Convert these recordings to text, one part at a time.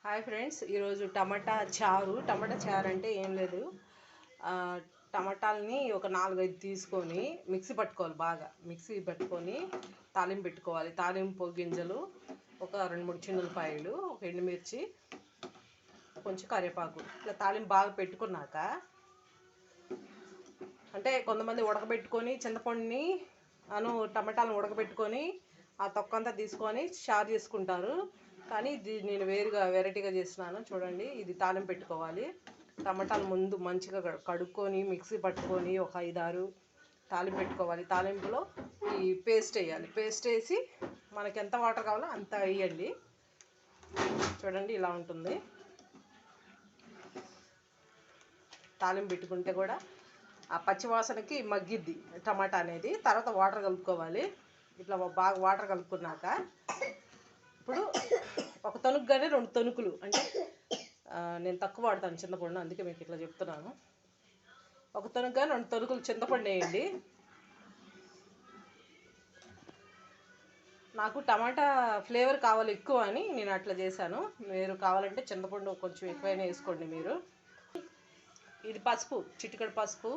Hi friends, ఈరోజు టమాటా చారు అంటే ఏం లేదు. టమాటాలని ఒక 4-5 తీసుకొని మిక్సీ పట్టుకోవాలి. బాగా మిక్సీ పట్టుకొని తాలింపు పెట్టుకోవాలి. తాలింపు గింజలు ఒక 2-3 చిన్నులపాయలు, ఒక ఎండుమిర్చి, కొంచెం కరివేపాకు. ఇట్లా తాలింపు బాగా పెట్టుకున్నాక, అంటే కొంతమంది ఉడకబెట్టుకొని చింతపండుని టమాటాలను ఉడకబెట్టుకొని ఆ తొక్కంతా తీసుకొని చారు చేసుకుంటారు. కానీ ఇది నేను వెరైటీగా చేస్తున్నాను. చూడండి, ఇది తాలింపు పెట్టుకోవాలి. టమాటాలు ముందు మంచిగా కడుక్కొని మిక్సీ పట్టుకొని ఒక 5-6 తాలింపు పెట్టుకోవాలి. తాలింపులో ఈ పేస్ట్ వేయాలి. పేస్ట్ వేసి మనకి ఎంత వాటర్ కావాలో అంత వేయండి. చూడండి, ఇలా ఉంటుంది. తాలింపు పెట్టుకుంటే కూడా ఆ పచ్చివాసనకి మగ్గిద్ది టమాటా అనేది. తర్వాత వాటర్ కలుపుకోవాలి. ఇట్లా బాగా వాటర్ కలుపుకున్నాక ఇప్పుడు ఒక తణుకు కానీ 2 తణుకులు, అంటే నేను తక్కువ వాడతాను చింతపండు, అందుకే మీకు ఇట్లా చెప్తున్నాను. ఒక తణుకు కానీ 2 తణుకులు చింతపండు వేయండి. నాకు టమాటా ఫ్లేవర్ కావాలి ఎక్కువ అని నేను అట్లా చేశాను. మీరు కావాలంటే చింతపండు కొంచెం ఎక్కువైనా వేసుకోండి మీరు. ఇది పసుపు, చిటికెడు పసుపు.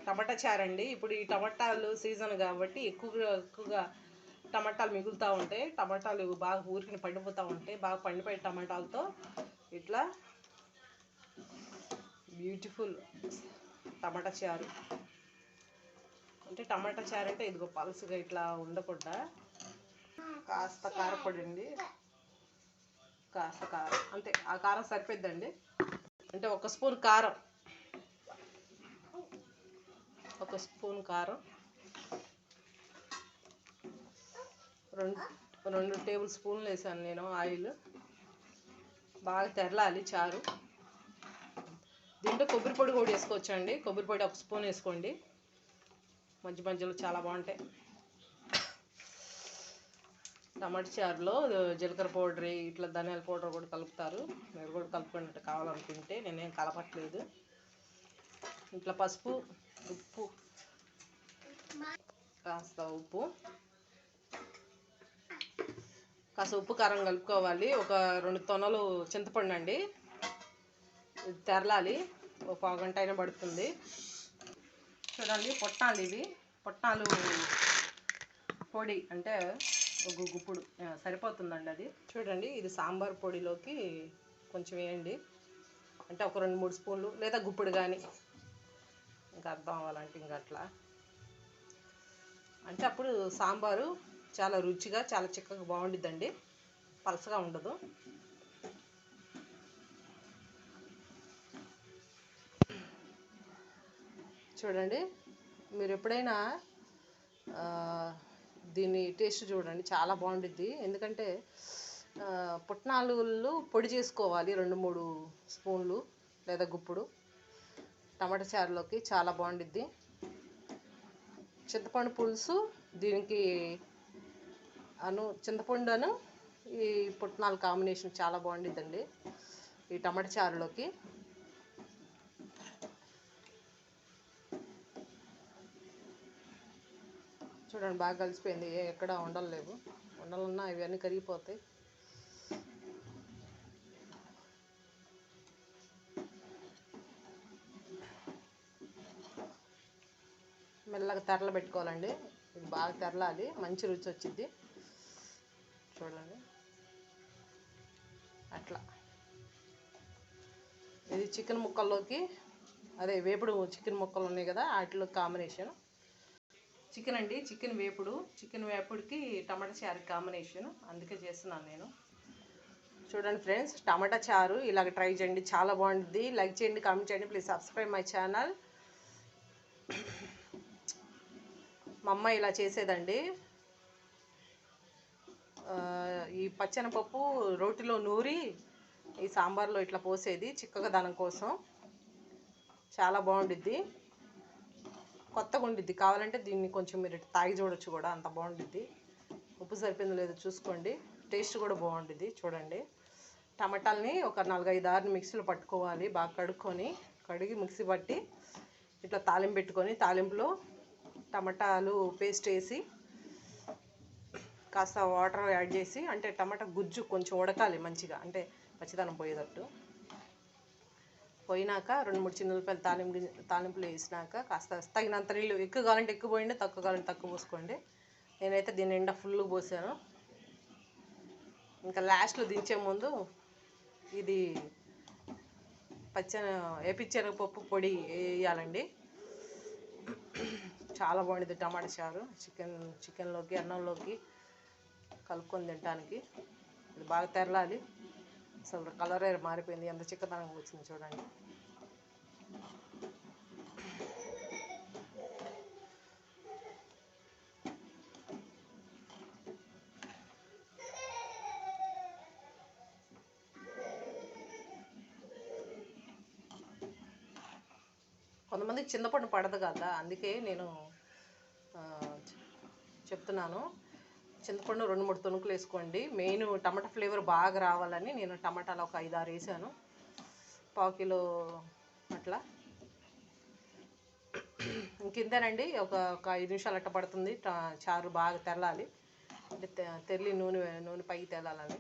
టమాటా చారండి. ఇప్పుడు ఈ టమాటాలు సీజన్ కాబట్టి ఎక్కువగా టమాటాలు మిగులుతూ ఉంటాయి. టమాటాలు బాగా ఊరికి పండిపోతూ ఉంటాయి. బాగా పండిపోయే టమాటాలతో ఇట్లా బ్యూటిఫుల్ టమాటా చారు. అంటే టమాటా చారు అంటే ఇదిగో పలుసుగా ఇట్లా ఉండకుండా కాస్త కారపొడి అండి, కాస్త కారం, అంతే. ఆ కారం సరిపోద్దండి. అంటే 1 స్పూన్ కారం, 1 స్పూన్ కారం, 2 టేబుల్ స్పూన్లు వేసాను నేను ఆయిల్. బాగా తెరలాలి చారు. దీంట్లో కొబ్బరి పొడి కూడా వేసుకోవచ్చండి. కొబ్బరి పొడి 1 స్పూన్ వేసుకోండి. మధ్య మధ్యలో చాలా బాగుంటాయి. టమాటా చారులో జీలకర్ర పౌడర్, ఇట్లా ధనియాల పౌడర్ కూడా కలుపుతారు. మీరు కూడా కలుపుకున్నట్టు కావాలనుకుంటే, నేనేం కలపట్లేదు. ఇట్లా పసుపు, ఉప్పు, కాస్త ఉప్పు కారం కలుపుకోవాలి. ఒక 2 తొనలు చింతపండు అండి. ఇది తెరలాలి. ఒక పావు గంట అయినా పడుతుంది. చూడండి, పుట్నాలు ఇవి. పుట్నాలు పొడి అంటే ఒక గుప్పుడు సరిపోతుందండి అది. చూడండి, ఇది సాంబార్ పొడిలోకి కొంచెం వేయండి. అంటే ఒక 2-3 స్పూన్లు, లేదా గుప్పుడు కానీ, ఇంకా అర్థం అవ్వాలంటే ఇంకా అట్లా. అంటే అప్పుడు సాంబారు చాలా రుచిగా, చాలా చిక్కగా బాగుండిద్దండి. పలసగా ఉండదు. చూడండి, మీరు ఎప్పుడైనా దీన్ని టేస్ట్ చూడండి, చాలా బాగుండిద్ది. ఎందుకంటే పుట్నాలు పొడి చేసుకోవాలి 2-3 స్పూన్లు లేదా గుప్పుడు. టమాటా చారులోకి చాలా బాగుండిద్ది. చింతపండు పులుసు దీనికి చింతపండును ఈ పుట్నాల కాంబినేషన్ చాలా బాగుండిద్దండి ఈ టమాటా చారులోకి. చూడండి, బాగా కలిసిపోయింది. ఎక్కడ ఉండలు లేవు. ఉండలున్నా ఇవన్నీ కరిగిపోతాయి. మెల్లగా తెరలు పెట్టుకోవాలండి. ఇది బాగా తెరలాలి, మంచి రుచి వచ్చింది. చూడండి, అట్లా. ఇది చికెన్ ముక్కల్లోకి, అదే వేపుడు చికెన్ ముక్కలు ఉన్నాయి కదా, వాటిలో కాంబినేషన్. చికెన్ అండి, చికెన్ వేపుడుకి టమాటా చారు కాంబినేషన్, అందుకే చేస్తున్నాను నేను. చూడండి ఫ్రెండ్స్, టమాటా చారు ఇలాగ ట్రై చేయండి, చాలా బాగుంటుంది. లైక్ చేయండి, కామెంట్ చేయండి, ప్లీజ్ సబ్స్క్రైబ్ మై ఛానల్. మా అమ్మ ఇలా చేసేదండి. ఈ పచ్చెనపప్పు రోటిలో నూరి ఈ సాంబార్లో ఇట్లా పోసేది, చిక్కగా దానం కోసం. చాలా బాగుండిద్ది, కొత్తగా ఉండిద్ది. కావాలంటే దీన్ని కొంచెం మీరు తాగి చూడొచ్చు కూడా, అంత బాగుండిద్ది. ఉప్పు సరిపోయిందో లేదో చూసుకోండి. టేస్ట్ కూడా బాగుండిద్ది. చూడండి, టమాటాలని ఒక 4-5 మిక్సీలో పట్టుకోవాలి. బాగా కడిగి మిక్సీ పట్టి ఇట్లా తాలింపు పెట్టుకొని, తాలింపులో టమాటాలు పేస్ట్ వేసి కాస్త వాటర్ యాడ్ చేసి, అంటే టమాటా గుజ్జు కొంచెం ఉడకాలి మంచిగా, అంటే పచ్చిదనం పోయేటట్టు. పోయినాక 2-3 చిన్న ఉల్లిపాయలు తాలింపులు వేసినాక కాస్త తగినంత నీళ్ళు, ఎక్కువ కావాలంటే ఎక్కువ పోయండి, తక్కువ కావాలంటే తక్కువ పోసుకోండి. నేనైతే దీని నిండా ఫుల్ పోసాను. ఇంకా లాస్ట్లో దించే ముందు ఇది ఏపిచ్చెనగపప్పు పొడి వేయాలండి. చాలా బాగుంటుంది టమాటా చారు. చికెన్లోకి అన్నంలోకి కలుపుకొని తినడానికి. ఇది బాగా తెరలాలి. అసలు కలరే మారిపోయింది, ఎంత చిక్కదనంగా వచ్చింది చూడండి. కొంతమందికి చింతపండు పడదు కదా, అందుకే నేను చెప్తున్నాను. చింతపండు 2-3 తుణుకులు వేసుకోండి. మెయిన్ టమాటా ఫ్లేవర్ బాగా రావాలని నేను టమాటాలు ఒక 5-6 వేసాను, 1/4 కిలో అట్లా. ఇంకింతేనండి, ఒక 5 నిమిషాలు అట్ట పడుతుంది చారు బాగా తెరలాలి, అంటే తెరలి నూనె పైకి తేలాలని.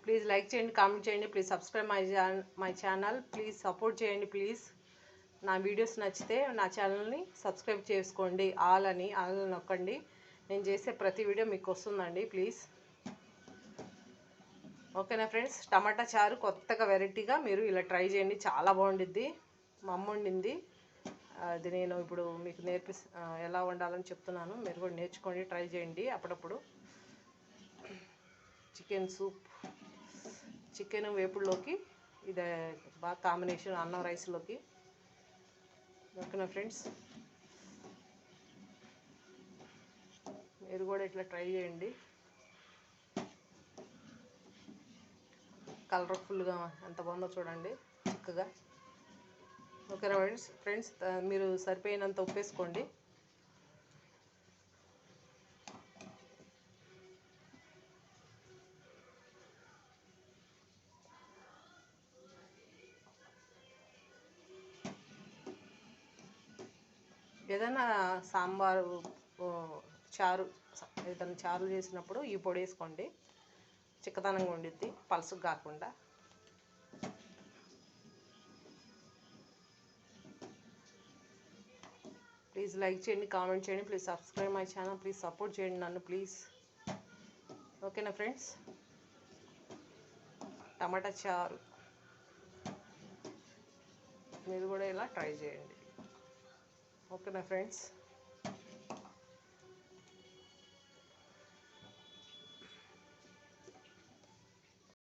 ప్లీజ్ లైక్ చేయండి, కామెంట్ చేయండి, please subscribe my channel, please support చేయండి ప్లీజ్. నా వీడియోస్ నచ్చితే నా ఛానల్ని సబ్స్క్రైబ్ చేసుకోండి, ఆల్ నొక్కండి. నేను చేసే ప్రతి వీడియో మీకు వస్తుందండి ప్లీజ్. ఓకేనా ఫ్రెండ్స్, టమాటా చారు కొత్తగా వెరైటీగా మీరు ఇలా ట్రై చేయండి, చాలా బాగుండిద్ది. మా అమ్మ వండింది, అది నేను ఇప్పుడు మీకు ఎలా వండాలని చెప్తున్నాను. మీరు కూడా నేర్చుకోండి, ట్రై చేయండి అప్పుడప్పుడు. చికెన్ సూప్, చికెన్ వేపుడులోకి ఇది బాగా కాంబినేషన్, అన్నం రైస్లోకి. ఓకేనా ఫ్రెండ్స్, మీరు కూడా ఇట్లా ట్రై చేయండి. కలర్ఫుల్గా ఎంత బాగుందో చూడండి, చిక్కగా. ఓకేనా ఫ్రెండ్స్, మీరు సరిపోయినంత ఉప్పు వేసుకోండి. ఏదైనా సాంబారు, చారు, ఏదైనా చారు చేసినప్పుడు ఈ పొడి వేసుకోండి, చిక్కదనంగా ఉండిద్ది, పలుసుకు కాకుండా. ప్లీజ్ లైక్ చేయండి, కామెంట్ చేయండి, please subscribe my channel, please support చేయండి నన్ను ప్లీజ్. ఓకేనా ఫ్రెండ్స్, టమాటా చారు మీరు కూడా ఇలా ట్రై చేయండి. ఓకేనా ఫ్రెండ్స్.